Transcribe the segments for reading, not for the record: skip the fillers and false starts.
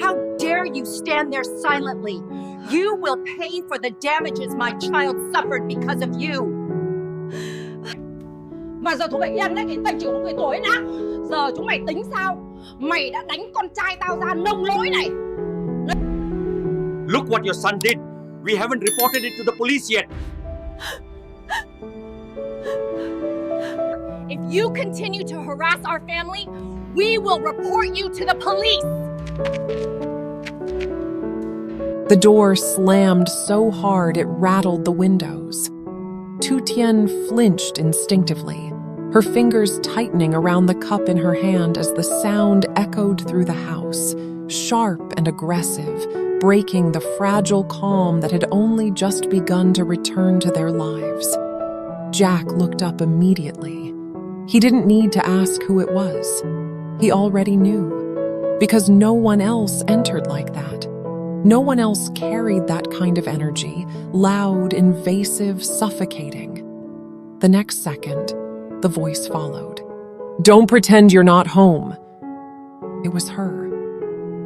How dare you stand there silently? You will pay for the damages my child suffered because of you. Mà giờ tụi mày yên đấy thì tao chịu không về tội nhá. Giờ chúng mày tính sao? Mày đã đánh con trai tao ra nông nỗi này. Look what your son did. We haven't reported it to the police yet. If you continue to harass our family, we will report you to the police. The door slammed so hard it rattled the windows. Tien flinched instinctively, her fingers tightening around the cup in her hand as the sound echoed through the house, sharp and aggressive, breaking the fragile calm that had only just begun to return to their lives. Jack looked up immediately. He didn't need to ask who it was. He already knew, because no one else entered like that. No one else carried that kind of energy, loud, invasive, suffocating. The next second, the voice followed. "Don't pretend you're not home." It was her,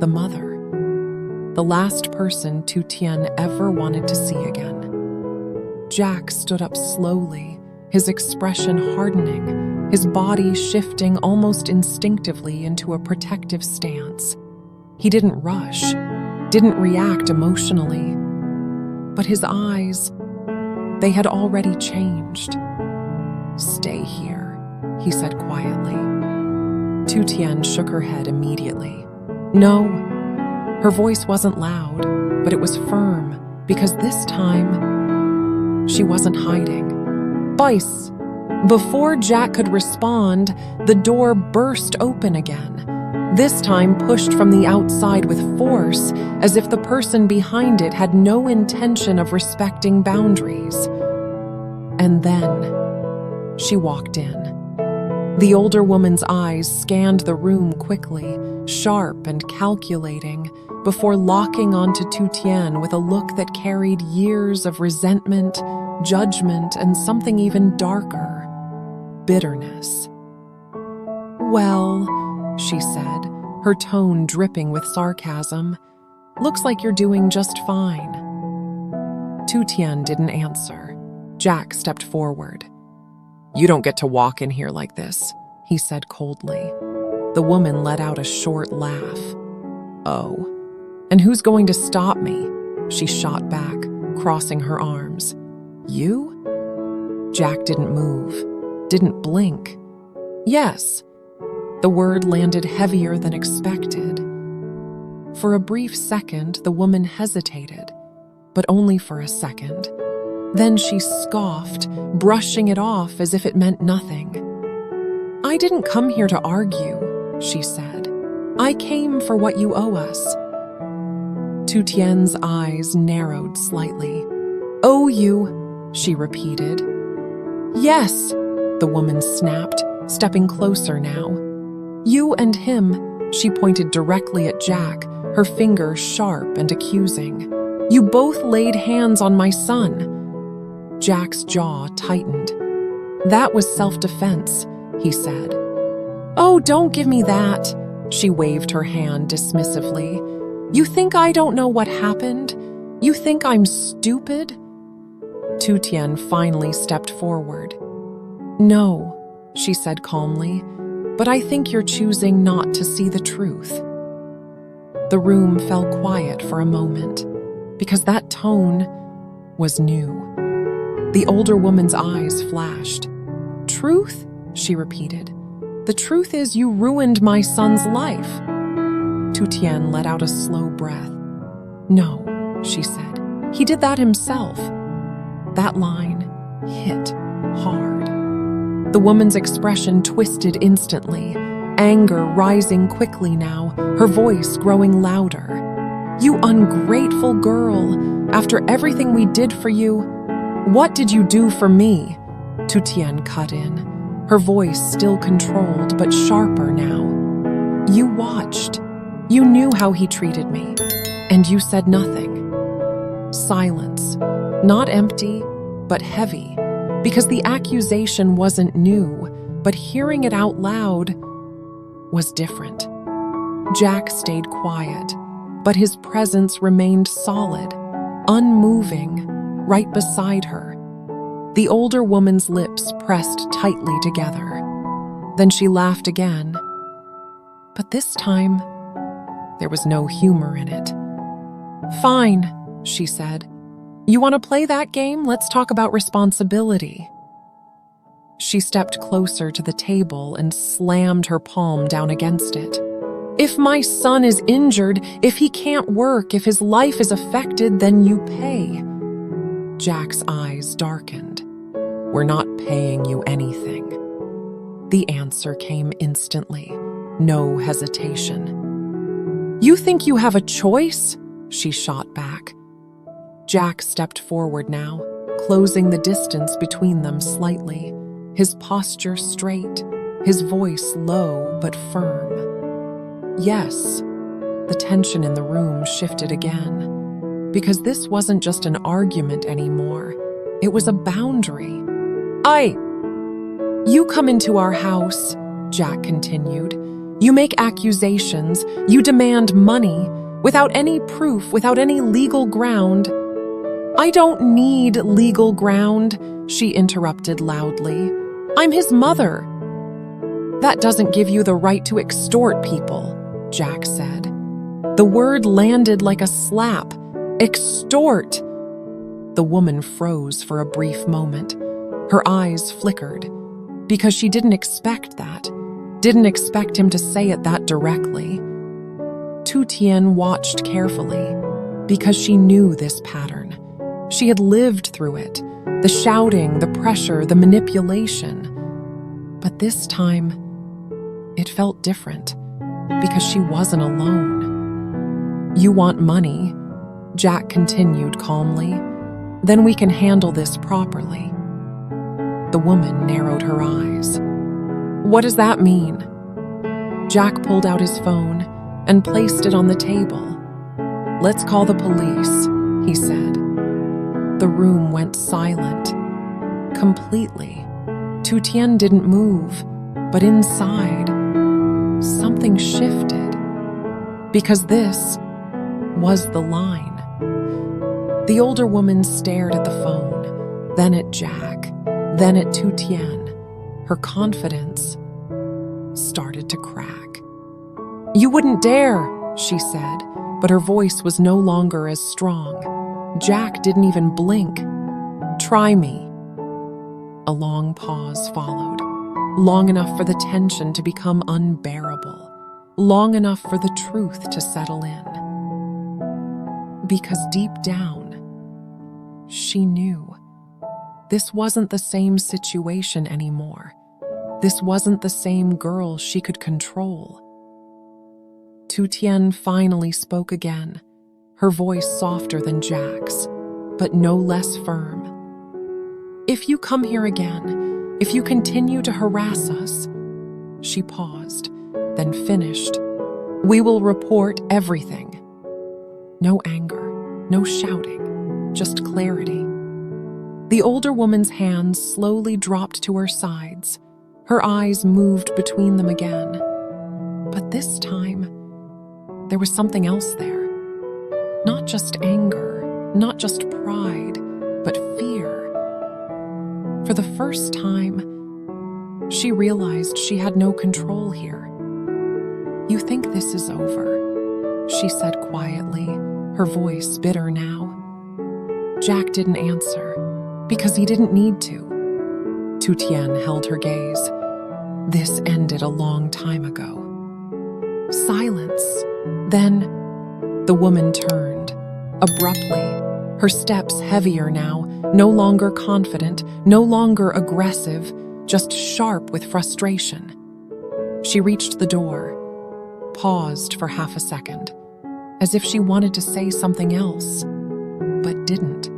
the mother, the last person Tien ever wanted to see again. Jack stood up slowly, his expression hardening, his body shifting almost instinctively into a protective stance. He didn't rush, didn't react emotionally, but his eyes, they had already changed. "Stay here," he said quietly. Tien shook her head immediately. No, her voice wasn't loud, but it was firm, because this time, she wasn't hiding. "Boys!" Before Jack could respond, the door burst open again, this time pushed from the outside with force, as if the person behind it had no intention of respecting boundaries. And then, she walked in. The older woman's eyes scanned the room quickly, sharp and calculating, before locking onto Tien with a look that carried years of resentment, judgment, and something even darker, bitterness. "Well," she said, her tone dripping with sarcasm, "looks like you're doing just fine." Tien didn't answer. Jack stepped forward. "You don't get to walk in here like this," he said coldly. The woman let out a short laugh. "Oh, and who's going to stop me?" she shot back, crossing her arms. "You?" Jack didn't move, didn't blink. "Yes." The word landed heavier than expected. For a brief second, the woman hesitated, but only for a second. Then she scoffed, brushing it off as if it meant nothing. "I didn't come here to argue," she said. "I came for what you owe us." Tien's eyes narrowed slightly. "Owe you?" she repeated. "Yes," the woman snapped, stepping closer now. "You and him," she pointed directly at Jack, her finger sharp and accusing. "You both laid hands on my son." Jack's jaw tightened. "That was self-defense," he said. "Oh, don't give me that," she waved her hand dismissively. "You think I don't know what happened? You think I'm stupid?" Tien finally stepped forward. "No," she said calmly, "but I think you're choosing not to see the truth." The room fell quiet for a moment, because that tone was new. The older woman's eyes flashed. "Truth?" she repeated. "The truth is you ruined my son's life." Tien let out a slow breath. "No," she said. "He did that himself." That line hit hard. The woman's expression twisted instantly, anger rising quickly now, her voice growing louder. "You ungrateful girl! After everything we did for you, what did you do for me?" Tien cut in, her voice still controlled but sharper now. "You watched. You knew how he treated me, and you said nothing." Silence, not empty, but heavy, because the accusation wasn't new, but hearing it out loud was different. Jack stayed quiet, but his presence remained solid, unmoving, right beside her. The older woman's lips pressed tightly together. Then she laughed again. But this time, there was no humor in it. "Fine," she said. "You want to play that game? Let's talk about responsibility." She stepped closer to the table and slammed her palm down against it. "If my son is injured, if he can't work, if his life is affected, then you pay." Jack's eyes darkened. "We're not paying you anything." The answer came instantly, no hesitation. "You think you have a choice?" she shot back. Jack stepped forward now, closing the distance between them slightly, his posture straight, his voice low but firm. Yes, the tension in the room shifted again, because this wasn't just an argument anymore. It was a boundary. You come into our house," Jack continued. "You make accusations, you demand money, without any proof, without any legal ground." "I don't need legal ground," she interrupted loudly. "I'm his mother." "That doesn't give you the right to extort people," Jack said. The word landed like a slap. Extort! The woman froze for a brief moment. Her eyes flickered, because she didn't expect that, didn't expect him to say it that directly. Tien watched carefully, because she knew this pattern. She had lived through it, the shouting, the pressure, the manipulation. But this time, it felt different, because she wasn't alone. "You want money," Jack continued calmly. "Then we can handle this properly." The woman narrowed her eyes. "What does that mean?" Jack pulled out his phone and placed it on the table. "Let's call the police," he said. The room went silent. Completely. Tien didn't move, but inside, something shifted. Because this was the line. The older woman stared at the phone, then at Jack, then at Tien. Her confidence started to crack. "You wouldn't dare," she said, but her voice was no longer as strong. Jack didn't even blink. "Try me." A long pause followed, long enough for the tension to become unbearable, long enough for the truth to settle in. Because deep down, she knew. This wasn't the same situation anymore. This wasn't the same girl she could control. Tien finally spoke again, her voice softer than Jack's, but no less firm. "If you come here again, if you continue to harass us," she paused, then finished, "we will report everything." No anger, no shouting, just clarity. The older woman's hands slowly dropped to her sides. Her eyes moved between them again. But this time, there was something else there. Not just anger, not just pride, but fear. For the first time, she realized she had no control here. "You think this is over?" she said quietly, her voice bitter now. Jack didn't answer, because he didn't need to. Tien held her gaze. "This ended a long time ago." Silence. Then, the woman turned, abruptly, her steps heavier now, no longer confident, no longer aggressive, just sharp with frustration. She reached the door, paused for half a second, as if she wanted to say something else, but didn't.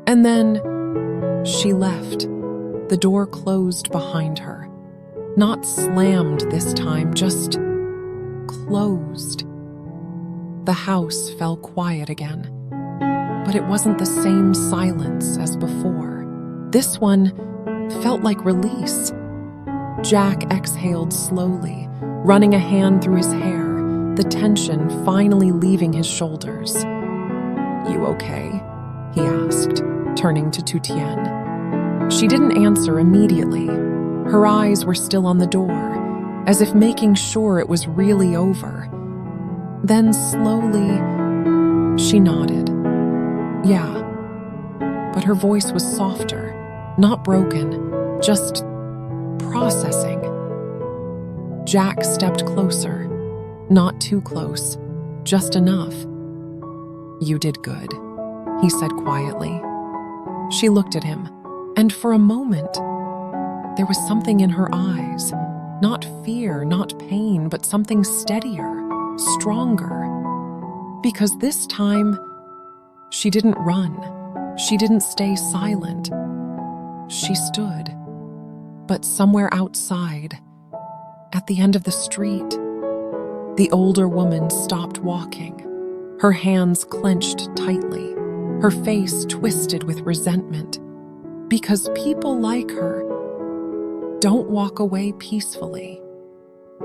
And then she left, the door closed behind her. Not slammed this time, just closed. The house fell quiet again, but it wasn't the same silence as before. This one felt like release. Jack exhaled slowly, running a hand through his hair, the tension finally leaving his shoulders. "You okay?" he asked, turning to Tien. She didn't answer immediately. Her eyes were still on the door, as if making sure it was really over. Then slowly, she nodded. "Yeah." But her voice was softer, not broken, just processing. Jack stepped closer. Not too close, just enough. "You did good," he said quietly. She looked at him, and for a moment, there was something in her eyes. Not fear, not pain, but something steadier, stronger. Because this time, she didn't run. She didn't stay silent. She stood. But somewhere outside, at the end of the street, the older woman stopped walking, her hands clenched tightly, her face twisted with resentment. Because people like her don't walk away peacefully.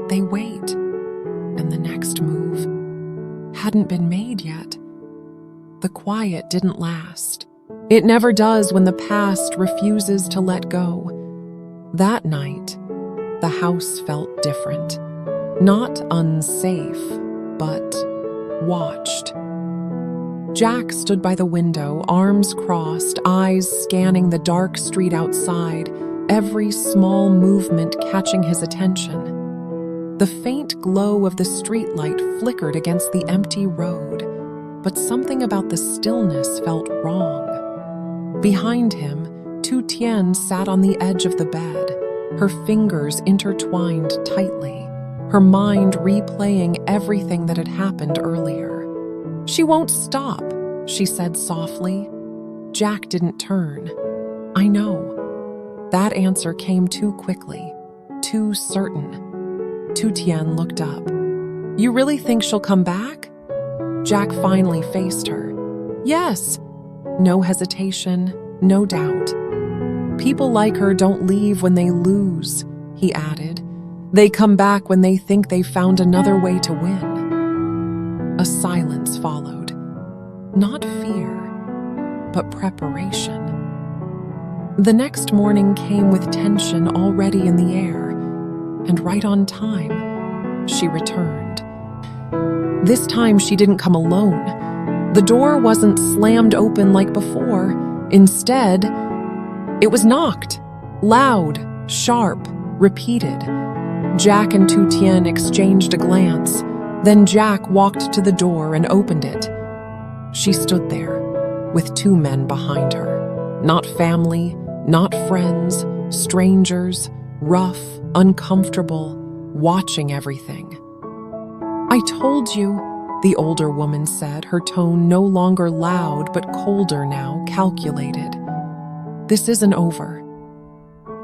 They wait, and the next move hadn't been made yet. The quiet didn't last. It never does when the past refuses to let go. That night, the house felt different. Not unsafe, but watched. Jack stood by the window, arms crossed, eyes scanning the dark street outside, every small movement catching his attention. The faint glow of the streetlight flickered against the empty road, but something about the stillness felt wrong. Behind him, Tien sat on the edge of the bed, her fingers intertwined tightly, her mind replaying everything that had happened earlier. "She won't stop," she said softly. Jack didn't turn. "I know." That answer came too quickly, too certain. Tien looked up. "You really think she'll come back?" Jack finally faced her. "Yes." No hesitation, no doubt. "People like her don't leave when they lose," he added. "They come back when they think they've found another way to win." A silence followed. Not fear, but preparation. The next morning came with tension already in the air, and right on time, she returned. This time she didn't come alone. The door wasn't slammed open like before. Instead, it was knocked. Loud, sharp, repeated. Jack and Tien exchanged a glance. Then Jack walked to the door and opened it. She stood there, with two men behind her. Not family, not friends, strangers, rough, uncomfortable, watching everything. "I told you," the older woman said, her tone no longer loud but colder now, calculated. "This isn't over."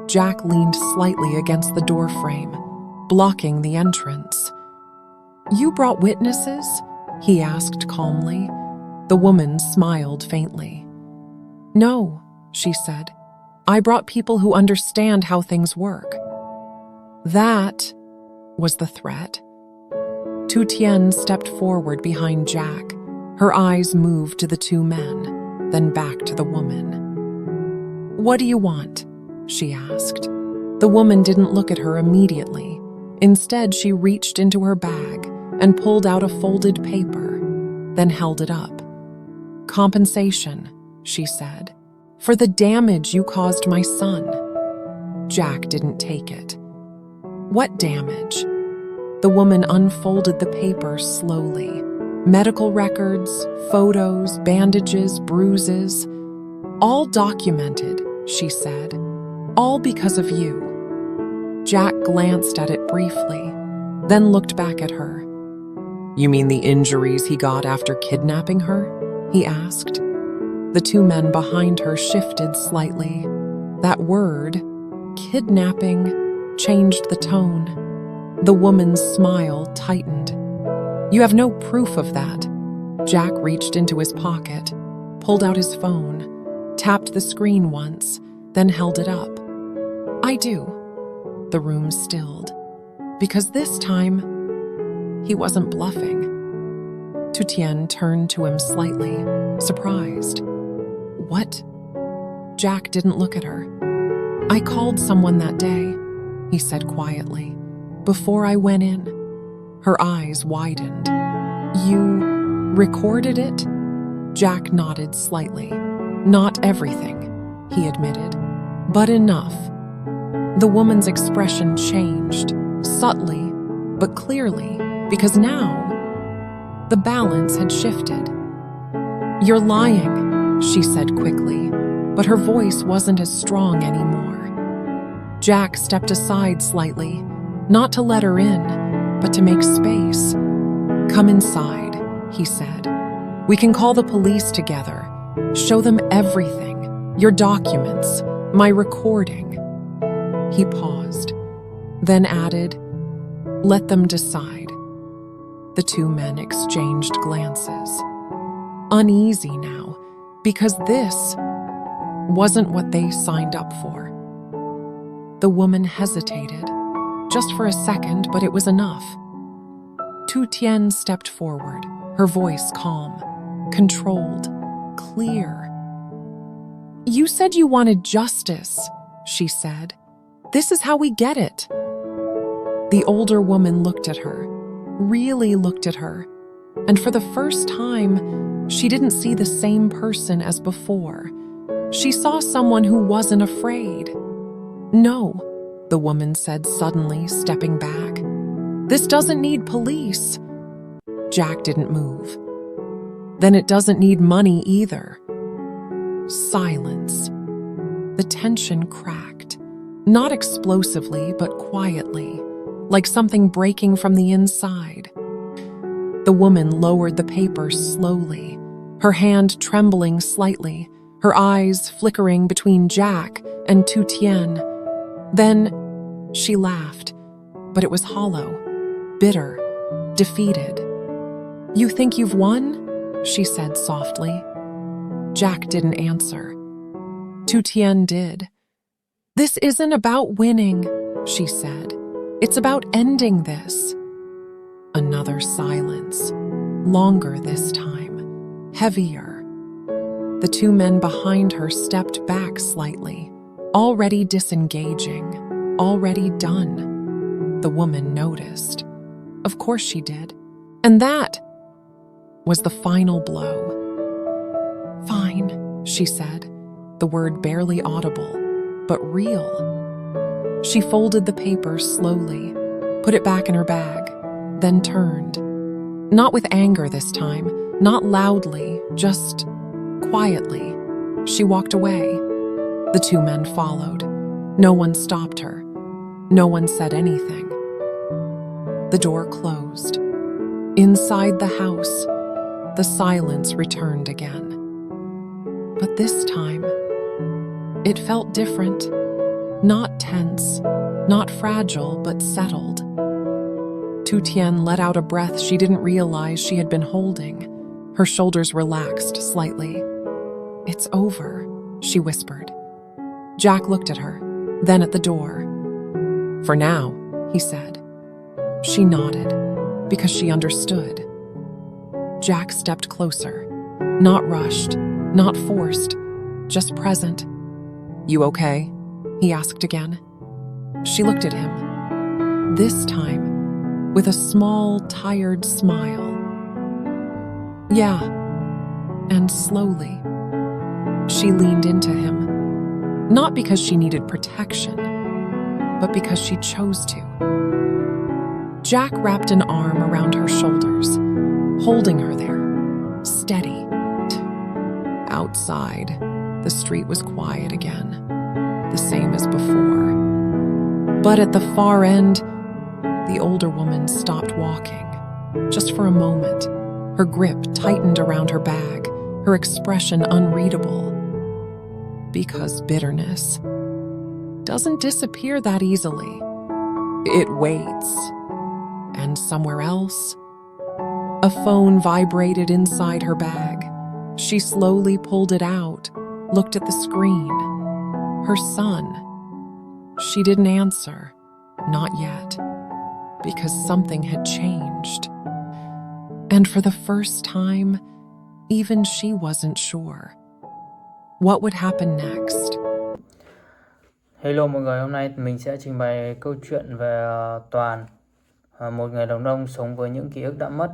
Jack leaned slightly against the doorframe, blocking the entrance. "You brought witnesses?" he asked calmly. The woman smiled faintly. "No," she said. "I brought people who understand how things work." That was the threat. Tien stepped forward behind Jack. Her eyes moved to the two men, then back to the woman. "What do you want?" she asked. The woman didn't look at her immediately. Instead, she reached into her bag and pulled out a folded paper, then held it up. "Compensation," she said, "for the damage you caused my son." Jack didn't take it. "What damage?" The woman unfolded the paper slowly. Medical records, photos, bandages, bruises. "All documented," she said. "All because of you." Jack glanced at it briefly, then looked back at her. "You mean the injuries he got after kidnapping her?" he asked. The two men behind her shifted slightly. That word, kidnapping, changed the tone. The woman's smile tightened. "You have no proof of that." Jack reached into his pocket, pulled out his phone, tapped the screen once, then held it up. "I do." The room stilled. Because this time, He wasn't bluffing. Tien turned to him slightly, surprised. What? Jack didn't look at her. I called someone that day, he said quietly, before I went in. Her eyes widened. You recorded it? Jack nodded slightly. Not everything, he admitted, but enough. The woman's expression changed, subtly, but clearly, because now the balance had shifted. You're lying, she said quickly, but her voice wasn't as strong anymore. Jack stepped aside slightly, not to let her in, but to make space. Come inside, he said. We can call the police together, show them everything, your documents, my recording. He paused, then added, let them decide. The two men exchanged glances. Uneasy now, because this wasn't what they signed up for. The woman hesitated, just for a second, but it was enough. Tien stepped forward, her voice calm, controlled, clear. You said you wanted justice, she said. This is how we get it. The older woman looked at her, really looked at her, and for the first time, she didn't see the same person as before. She saw someone who wasn't afraid. No, the woman said suddenly, stepping back. This doesn't need police. Jack didn't move. Then it doesn't need money either. Silence. The tension cracked, not explosively, but quietly, like something breaking from the inside. The woman lowered the paper slowly, her hand trembling slightly, her eyes flickering between Jack and Tien. Then she laughed, but it was hollow, bitter, defeated. You think you've won? She said softly. Jack didn't answer. Tien did. This isn't about winning, she said. It's about ending this. Another silence, longer this time, heavier. The two men behind her stepped back slightly, already disengaging, already done. The woman noticed. Of course she did. And that was the final blow. Fine, she said, the word barely audible, but real. She folded the paper slowly, put it back in her bag, then turned. Not with anger this time, not loudly, just quietly. She walked away. The two men followed. No one stopped her. No one said anything. The door closed. Inside the house, the silence returned again. But this time, it felt different. Not tense, not fragile, but settled. Tien let out a breath she didn't realize she had been holding. Her shoulders relaxed slightly. It's over, she whispered. Jack looked at her, then at the door. For now, he said. She nodded, because she understood. Jack stepped closer, not rushed, not forced, just present. You okay? He asked again. She looked at him, this time with a small, tired smile. Yeah, and slowly. She leaned into him, not because she needed protection, but because she chose to. Jack wrapped an arm around her shoulders, holding her there, steady. Outside, the street was quiet again, the same as before. But at the far end, the older woman stopped walking, just for a moment. Her grip tightened around her bag, her expression unreadable. Because bitterness doesn't disappear that easily. It waits. And somewhere else, a phone vibrated inside her bag. She slowly pulled it out, looked at the screen. Her son. She didn't answer. Not yet. because something had changed. And for the first time, even she wasn't sure. What would happen next? Hello mọi người, hôm nay mình sẽ trình bày câu chuyện về Toàn, một người đàn ông sống với những ký ức đã mất.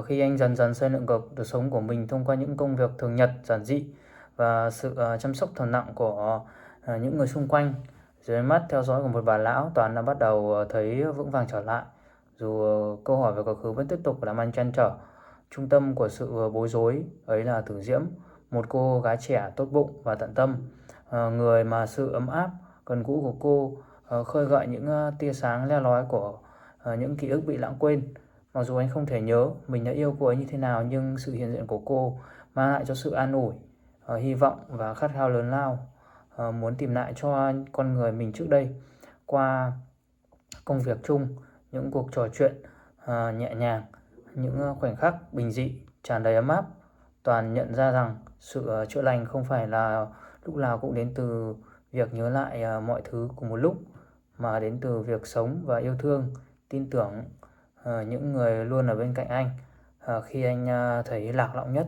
Khi anh dần dần xây dựng cuộc sống của mình thông qua những công việc thường nhật giản dị và sự chăm sóc thầm lặng của những người xung quanh. Dưới ánh mắt theo dõi của một bà lão, Toàn đã bắt đầu thấy vững vàng trở lại. Dù câu hỏi về quá khứ vẫn tiếp tục làm anh trăn trở. Trung tâm của sự bối rối ấy là Tử Diễm, một cô gái trẻ tốt bụng và tận tâm, người mà sự ấm áp gần gũi của cô khơi gợi những tia sáng le lói của những ký ức bị lãng quên. Mặc dù anh không thể nhớ mình đã yêu cô ấy như thế nào, nhưng sự hiện diện của cô mang lại cho sự an ủi, hy vọng và khát khao lớn lao, muốn tìm lại cho con người mình trước đây. Qua công việc chung, những cuộc trò chuyện nhẹ nhàng, những khoảnh khắc bình dị tràn đầy ấm áp, Toàn nhận ra rằng sự chữa lành không phải là lúc nào cũng đến từ việc nhớ lại mọi thứ cùng một lúc, mà đến từ việc sống và yêu thương, tin tưởng những người luôn ở bên cạnh anh khi anh thấy lạc lõng nhất.